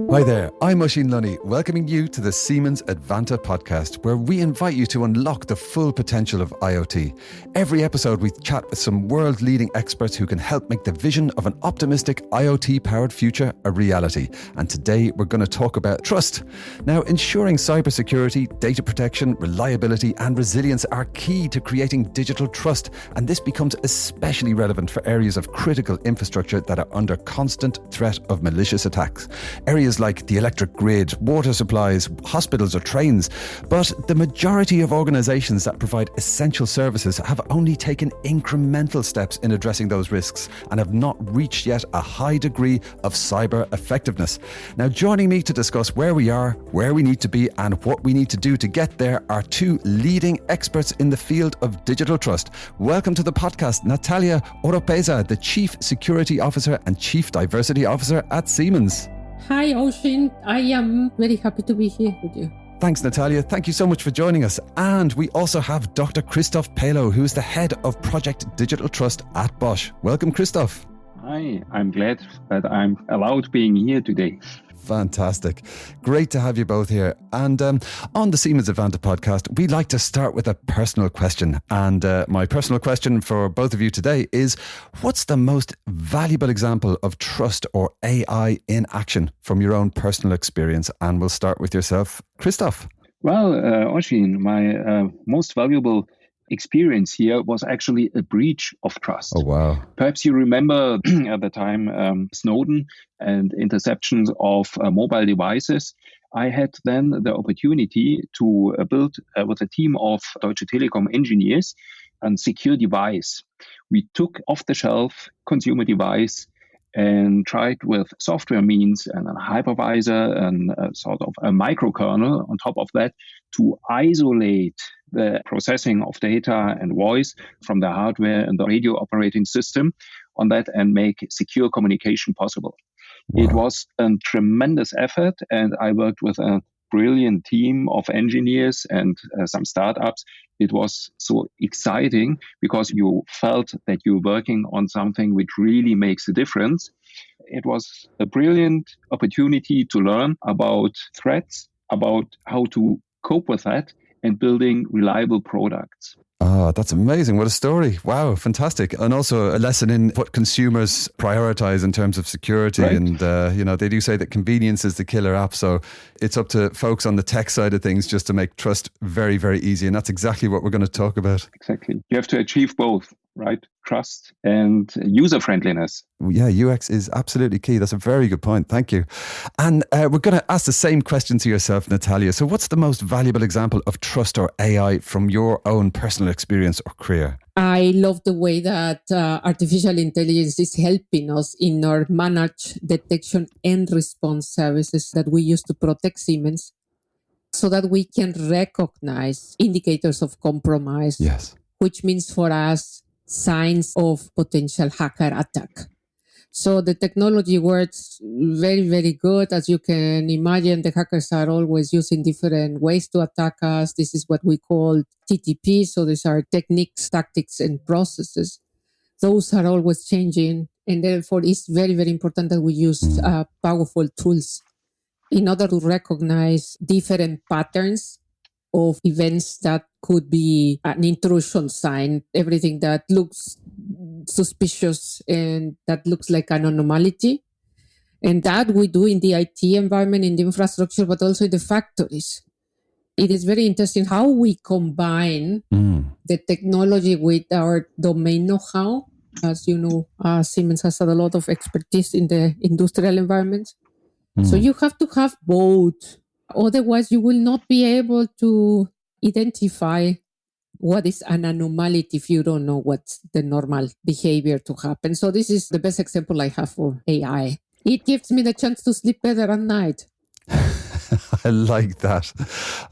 Hi there, I'm Oisín Lunny, welcoming you to the Siemens Advanta podcast, where we invite you to unlock the full potential of IoT. Every episode we chat with some world-leading experts who can help make the vision of an optimistic IoT-powered future a reality. And today we're going to talk about trust. Now, ensuring cybersecurity, data protection, reliability and resilience are key to creating digital trust. And this becomes especially relevant for areas of critical infrastructure that are under constant threat of malicious attacks. Areas like the electric grid, water supplies, hospitals or trains. But the majority of organisations that provide essential services have only taken incremental steps in addressing those risks and have not reached yet a high degree of cyber effectiveness. Now, joining me to discuss where we are, where we need to be and what we need to do to get there are two leading experts in the field of digital trust. Welcome to the podcast, Natalia Oropeza, the Chief Security Officer and Chief Diversity Officer at Siemens. Hi, Oisín. I am very happy to be here with you. Thanks, Natalia. Thank you so much for joining us. And we also have Dr. Christoph Peylo, who is the head of Project Digital Trust at Bosch. Welcome, Christoph. Hi, I'm glad that I'm allowed being here today. Fantastic. Great to have you both here. And on the Siemens Advanta podcast, we like to start with a personal question. And my personal question for both of you today is, what's the most valuable example of trust or AI in action from your own personal experience? And we'll start with yourself, Christoph. Well, Oisín, my most valuable experience here was actually a breach of trust. Oh, wow. Perhaps you remember at the time Snowden and interceptions of mobile devices. I had then the opportunity to build with a team of Deutsche Telekom engineers a secure device. We took off-the-shelf consumer device and tried with software means and a hypervisor and a sort of a microkernel on top of that to isolate the processing of data and voice from the hardware and the radio operating system on that and make secure communication possible. Wow. It was a tremendous effort, and I worked with a brilliant team of engineers and some startups. It was so exciting because you felt that you're working on something which really makes a difference. It was a brilliant opportunity to learn about threats, about how to cope with that, and building reliable products. Oh, that's amazing. What a story. Wow, fantastic. And also a lesson in what consumers prioritize in terms of security. Right. And, they do say that convenience is the killer app. So it's up to folks on the tech side of things just to make trust very, very easy. And that's exactly what we're going to talk about. Exactly. You have to achieve both, right? Trust and user friendliness. Yeah, UX is absolutely key. That's a very good point. Thank you. And we're going to ask the same question to yourself, Natalia. So what's the most valuable example of trust or AI from your own personal experience or career? I love the way that artificial intelligence is helping us in our managed detection and response services that we use to protect Siemens so that we can recognize indicators of compromise. Yes. Which means for us, signs of potential hacker attack. So the technology works very, very good. As you can imagine, the hackers are always using different ways to attack us. This is what we call TTP. So these are techniques, tactics, and processes. Those are always changing. And therefore, it's very, very important that we use powerful tools in order to recognize different patterns of events that could be an intrusion sign, everything that looks suspicious and that looks like an anomaly. And that we do in the IT environment, in the infrastructure, but also in the factories. It is very interesting how we combine the technology with our domain know-how. As you know, Siemens has had a lot of expertise in the industrial environment. So you have to have both. Otherwise, you will not be able to identify what is an anomaly if you don't know what's the normal behavior to happen. So this is the best example I have for AI. It gives me the chance to sleep better at night. I like that.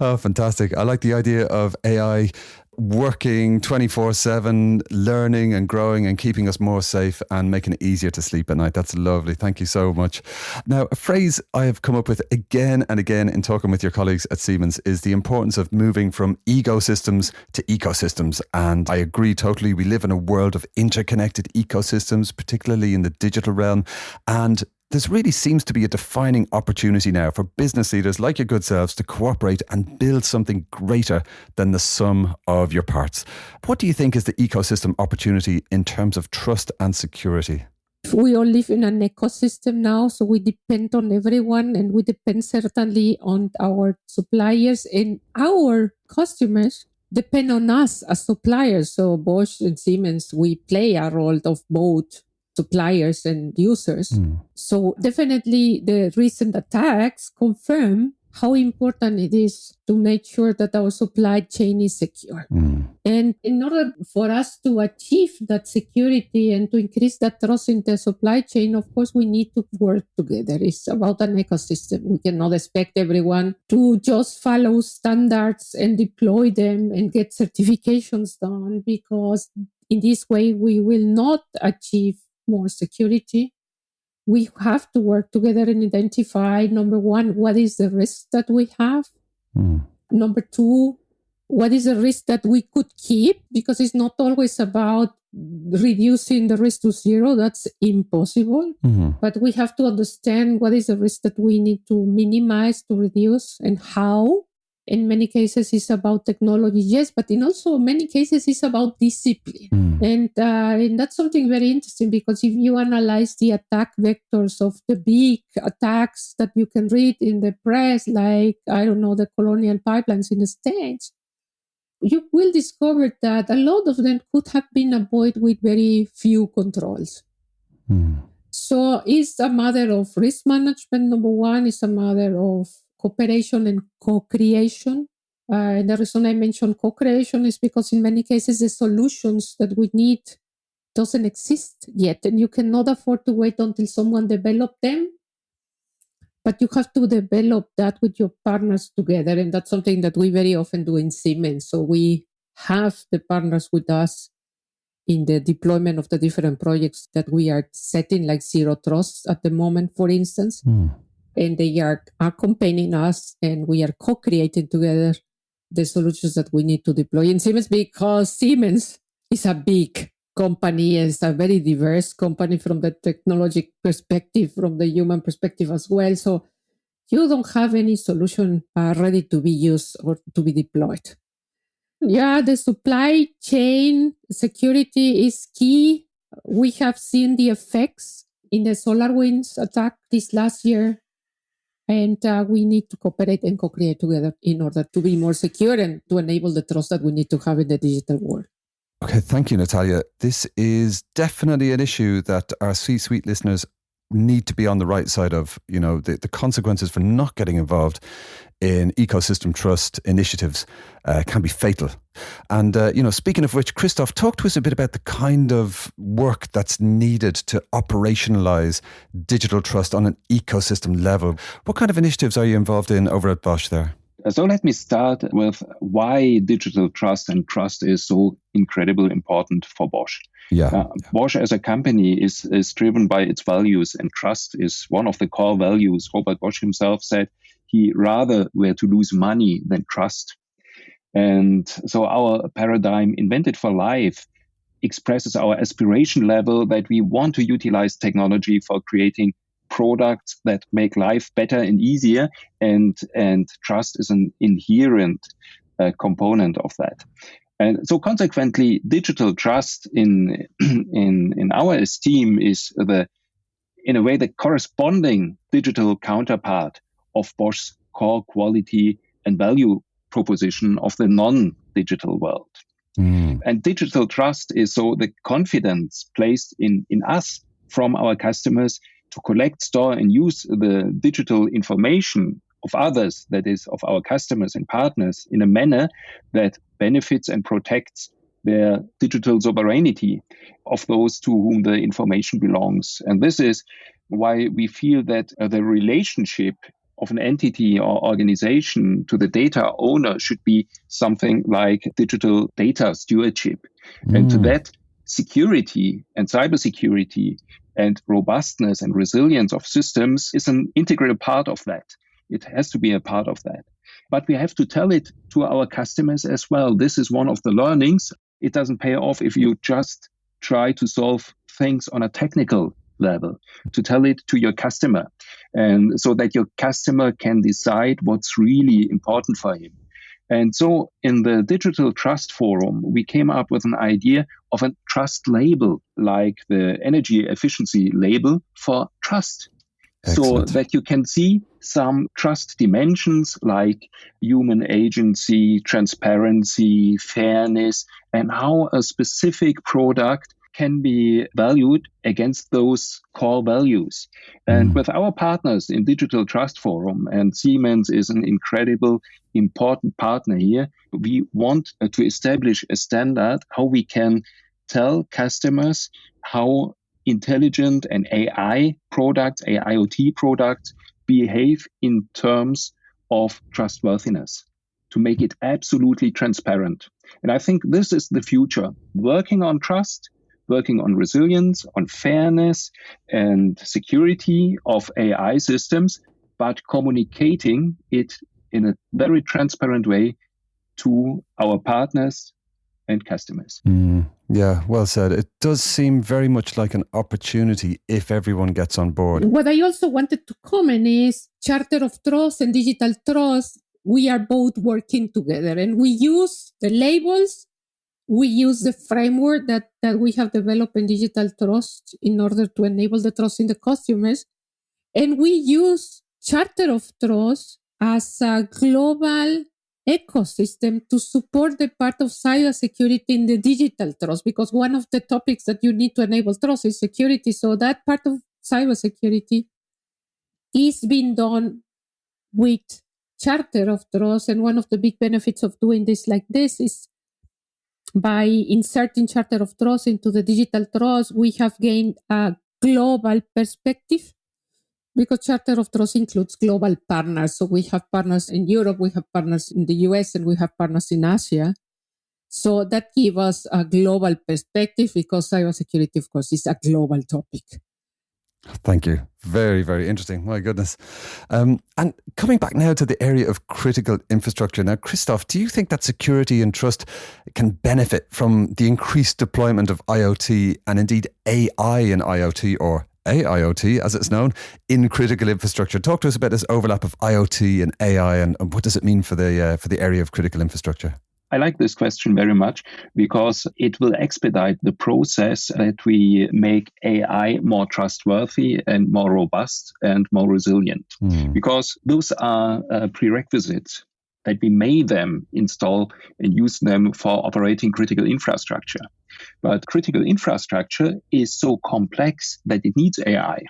Oh, fantastic. I like the idea of AI working 24/7, learning and growing and keeping us more safe and making it easier to sleep at night. That's lovely. Thank you so much. Now, a phrase I have come up with again and again in talking with your colleagues at Siemens is the importance of moving from egosystems to ecosystems. And I agree totally. We live in a world of interconnected ecosystems, particularly in the digital realm. And This really seems to be a defining opportunity now for business leaders like your good selves to cooperate and build something greater than the sum of your parts. What do you think is the ecosystem opportunity in terms of trust and security? We all live in an ecosystem now, so we depend on everyone, and we depend certainly on our suppliers, and our customers depend on us as suppliers. So Bosch and Siemens, we play a role of both suppliers and users. So definitely the recent attacks confirm how important it is to make sure that our supply chain is secure. And in order for us to achieve that security and to increase that trust in the supply chain, of course, we need to work together. It's about an ecosystem. We cannot expect everyone to just follow standards and deploy them and get certifications done, because in this way, we will not achieve more security. We have to work together and identify, number one, what is the risk that we have? Number two, what is the risk that we could keep? Because it's not always about reducing the risk to zero. That's impossible. But we have to understand what is the risk that we need to minimize, to reduce, and how. In many cases, it's about technology, yes, but in also many cases, it's about discipline. And that's something very interesting, because if you analyze the attack vectors of the big attacks that you can read in the press, like, the Colonial Pipelines in the States, you will discover that a lot of them could have been avoided with very few controls. So it's a matter of risk management, number one. It's a matter of cooperation and co-creation. And the reason I mentioned co-creation is because in many cases, the solutions that we need doesn't exist yet. And you cannot afford to wait until someone develops them. But you have to develop that with your partners together. And that's something that we very often do in Siemens. So we have the partners with us in the deployment of the different projects that we are setting, like Zero Trust at the moment, for instance. And they are accompanying us, and we are co-creating together the solutions that we need to deploy in Siemens, because Siemens is a big company. It's a very diverse company from the technology perspective, from the human perspective as well. So you don't have any solution ready to be used or to be deployed. Yeah, the supply chain security is key. We have seen the effects in the SolarWinds attack this last year. And we need to cooperate and co-create together in order to be more secure and to enable the trust that we need to have in the digital world. Okay, thank you, Natalia. This is definitely an issue that our C-suite listeners need to be on the right side of. The consequences for not getting involved in ecosystem trust initiatives can be fatal. And, speaking of which, Christoph, talk to us a bit about the kind of work that's needed to operationalize digital trust on an ecosystem level. What kind of initiatives are you involved in over at Bosch there? So let me start with why digital trust and trust is so incredibly important for Bosch. Bosch as a company is driven by its values, and trust is one of the core values. Robert Bosch himself said he rather were to lose money than trust. And so our paradigm, Invented for Life, expresses our aspiration level that we want to utilize technology for creating products that make life better and easier, and trust is an inherent component of that. And so consequently, digital trust in our esteem is in a way the corresponding digital counterpart of Bosch's core quality and value proposition of the non-digital world. And digital trust is so the confidence placed in us from our customers to collect, store, and use the digital information of others, that is, of our customers and partners, in a manner that benefits and protects their digital sovereignty of those to whom the information belongs. And this is why we feel that the relationship of an entity or organization to the data owner should be something like digital data stewardship. And to that, security and cybersecurity and robustness and resilience of systems is an integral part of that. It has to be a part of that. But we have to tell it to our customers as well. This is one of the learnings. It doesn't pay off if you just try to solve things on a technical level, to tell it to your customer, and so that your customer can decide what's really important for him. And so in the Digital Trust Forum, we came up with an idea of a trust label, like the energy efficiency label for trust. Excellent. So that you can see some trust dimensions like human agency, transparency, fairness, and how a specific product can be valued against those core values. And with our partners in Digital Trust Forum, and Siemens is an incredible, important partner here, we want to establish a standard how we can tell customers how intelligent and AI products, AIoT products behave in terms of trustworthiness, to make it absolutely transparent. And I think this is the future, working on trust, working on resilience, on fairness and security of AI systems, but communicating it in a very transparent way to our partners and customers. Yeah, well said. It does seem very much like an opportunity if everyone gets on board. What I also wanted to comment is Charter of Trust and Digital Trust. We are both working together, and we use the labels. We use the framework that we have developed in Digital Trust in order to enable the trust in the customers. And we use Charter of Trust as a global ecosystem to support the part of cybersecurity in the digital trust, because one of the topics that you need to enable trust is security. So that part of cybersecurity is being done with Charter of Trust. And one of the big benefits of doing this like this is by inserting Charter of Trust into the digital trust, we have gained a global perspective, because Charter of Trust includes global partners. So we have partners in Europe, we have partners in the US, and we have partners in Asia. So that gives us a global perspective, because cybersecurity, of course, is a global topic. Thank you. Very, very interesting. My goodness. And coming back now to the area of critical infrastructure. Now, Christoph, do you think that security and trust can benefit from the increased deployment of IoT and indeed AI in IoT, or AIoT as it's known, in critical infrastructure? Talk to us about this overlap of IoT and AI, and what does it mean for the area of critical infrastructure? I like this question very much because it will expedite the process that we make AI more trustworthy and more robust and more resilient. Because those are prerequisites that we may then install and use them for operating critical infrastructure. But critical infrastructure is so complex that it needs AI.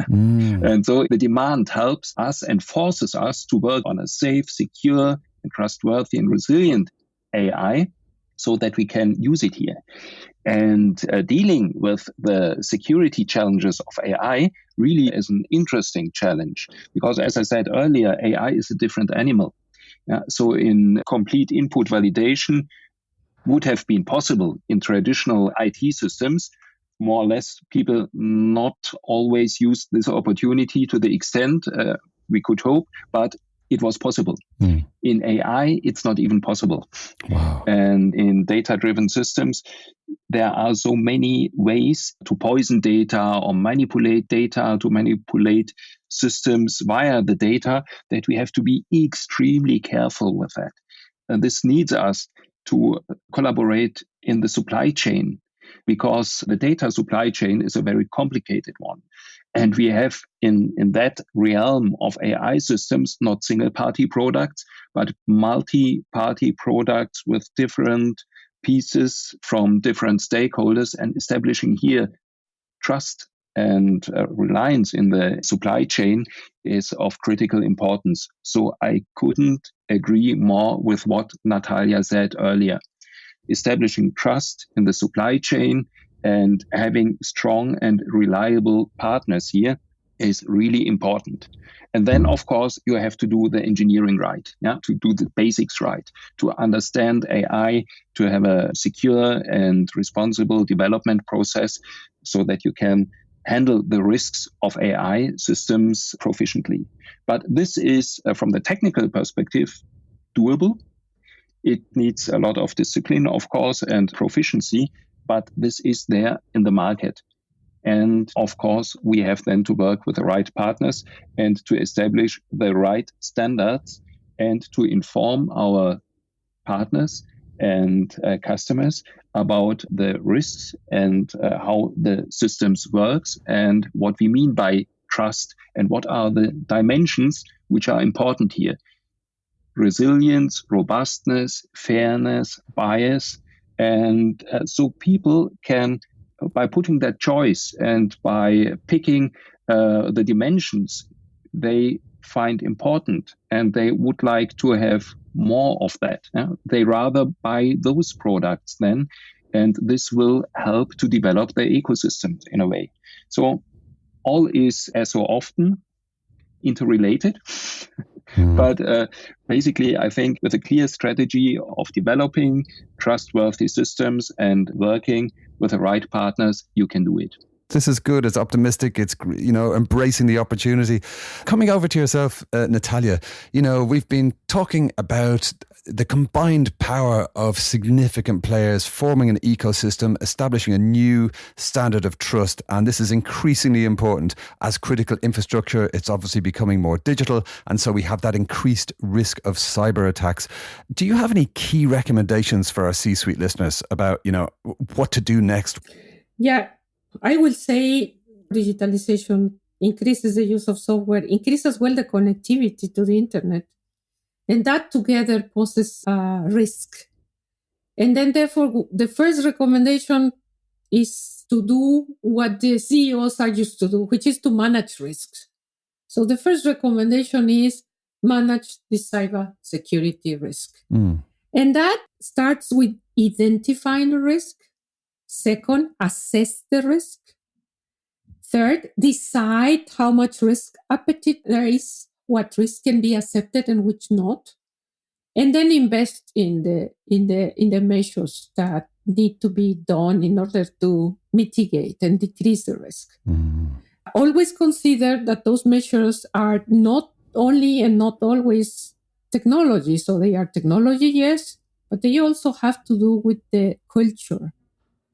And so the demand helps us and forces us to work on a safe, secure, and trustworthy and resilient AI so that we can use it here. And dealing with the security challenges of AI really is an interesting challenge because, as I said earlier, AI is a different animal. So in complete input validation would have been possible in traditional IT systems. More or less, people not always use this opportunity to the extent we could hope, but it was possible. In AI, it's not even possible. Wow. And in data-driven systems, there are so many ways to poison data or manipulate data, to manipulate systems via the data, that we have to be extremely careful with that. And this needs us to collaborate in the supply chain, because the data supply chain is a very complicated one. And we have in that realm of AI systems, not single-party products, but multi-party products with different pieces from different stakeholders, and establishing here trust and reliance in the supply chain is of critical importance. So I couldn't agree more with what Natalia said earlier. Establishing trust in the supply chain and having strong and reliable partners here is really important. And then, of course, you have to do the engineering right, to do the basics right, to understand AI, to have a secure and responsible development process so that you can handle the risks of AI systems proficiently. But this is, from the technical perspective, doable. It needs a lot of discipline, of course, and proficiency, but this is there in the market. And of course, we have then to work with the right partners and to establish the right standards and to inform our partners and customers about the risks and how the systems works and what we mean by trust and what are the dimensions which are important here. Resilience, robustness, fairness, bias. And so people can, by putting that choice and by picking the dimensions they find important and they would like to have more of that, they rather buy those products then, and this will help to develop their ecosystem in a way. So all is, as so often, interrelated. But basically, I think with a clear strategy of developing trustworthy systems and working with the right partners, you can do it. This is good. It's optimistic. It's, embracing the opportunity. Coming over to yourself, Natalia, we've been talking about the combined power of significant players forming an ecosystem, establishing a new standard of trust. And this is increasingly important as critical infrastructure. It's obviously becoming more digital. And so we have that increased risk of cyber attacks. Do you have any key recommendations for our C-suite listeners about, what to do next? Yeah. I will say digitalization increases the use of software, increases as well the connectivity to the internet. And that together poses a risk. And then therefore, the first recommendation is to do what the CEOs are used to do, which is to manage risks. So the first recommendation is manage the cyber security risk. And that starts with identifying the risk. Second, assess the risk. Third, decide how much risk appetite there is, what risk can be accepted and which not. And then invest in the measures that need to be done in order to mitigate and decrease the risk. Always consider that those measures are not only and not always technology. So they are technology, yes, but they also have to do with the culture,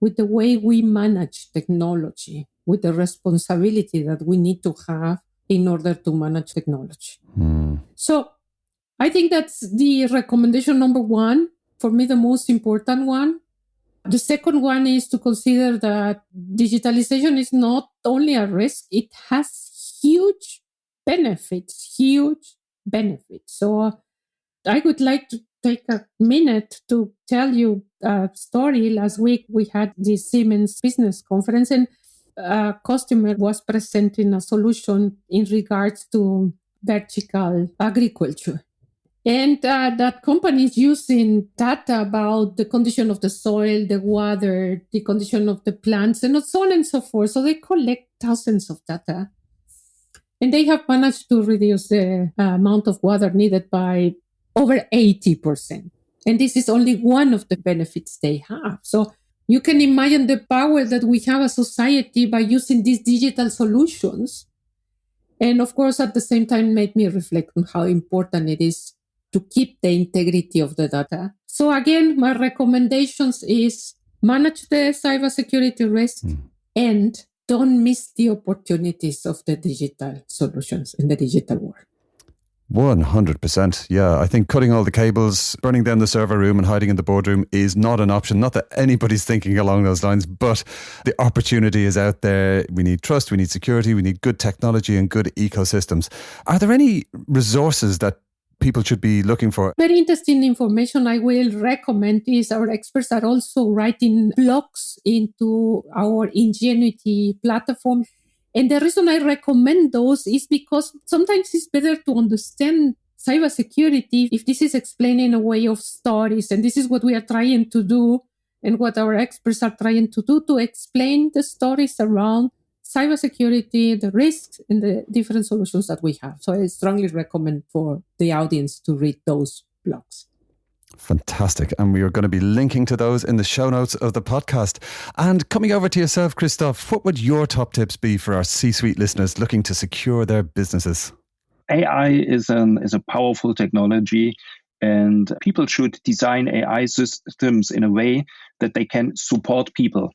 with the way we manage technology, with the responsibility that we need to have in order to manage technology. So I think that's the recommendation number one, for me, the most important one. The second one is to consider that digitalization is not only a risk, it has huge benefits. So I would like to take a minute to tell you a story. Last week, we had the Siemens business conference, and a customer was presenting a solution in regards to vertical agriculture. And that company is using data about the condition of the soil, the water, the condition of the plants, and so on and so forth. So they collect thousands of data. And they have managed to reduce the amount of water needed by over 80%. And this is only one of the benefits they have. So you can imagine the power that we have as a society by using these digital solutions. And of course, at the same time, made me reflect on how important it is to keep the integrity of the data. So again, my recommendations is manage the cybersecurity risk and don't miss the opportunities of the digital solutions in the digital world. 100%. Yeah, I think cutting all the cables, burning down the server room and hiding in the boardroom is not an option. Not that anybody's thinking along those lines, but the opportunity is out there. We need trust, we need security, we need good technology and good ecosystems. Are there any resources that people should be looking for? Very interesting information I will recommend is our experts are also writing blogs into our Ingenuity platform. And the reason I recommend those is because sometimes it's better to understand cybersecurity if this is explained in a way of stories. And this is what we are trying to do and what our experts are trying to do, to explain the stories around cybersecurity, the risks, and the different solutions that we have. So I strongly recommend for the audience to read those blogs. Fantastic. And we are going to be linking to those in the show notes of the podcast. And coming over to yourself, Christoph, what would your top tips be for our C-suite listeners looking to secure their businesses? AI is a powerful technology, and people should design AI systems in a way that they can support people.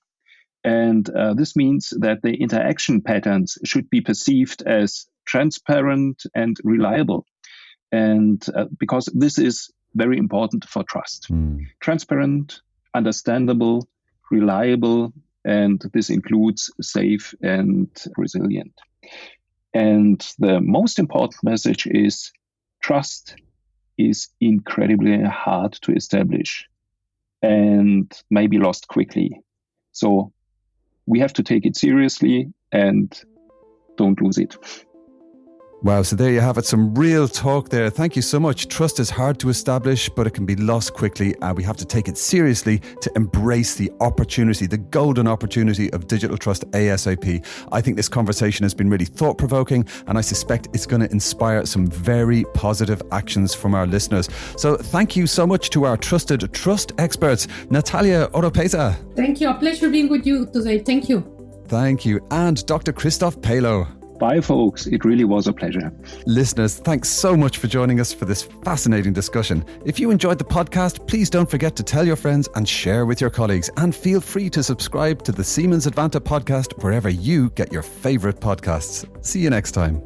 And this means that the interaction patterns should be perceived as transparent and reliable. And because this is very important for trust. Transparent, understandable, reliable, and this includes safe and resilient. And the most important message is trust is incredibly hard to establish and may be lost quickly. So we have to take it seriously and don't lose it. Wow, so there you have it, some real talk there. Thank you so much. Trust is hard to establish, but it can be lost quickly, and we have to take it seriously to embrace the opportunity, the golden opportunity of digital trust ASAP. I think this conversation has been really thought-provoking, and I suspect it's going to inspire some very positive actions from our listeners. So thank you so much to our trusted trust experts, Natalia Oropeza. Thank you. A pleasure being with you today. Thank you. Thank you. And Dr. Christoph Peylo. Bye, folks. It really was a pleasure. Listeners, thanks so much for joining us for this fascinating discussion. If you enjoyed the podcast, please don't forget to tell your friends and share with your colleagues. And feel free to subscribe to the Siemens Advanta podcast wherever you get your favorite podcasts. See you next time.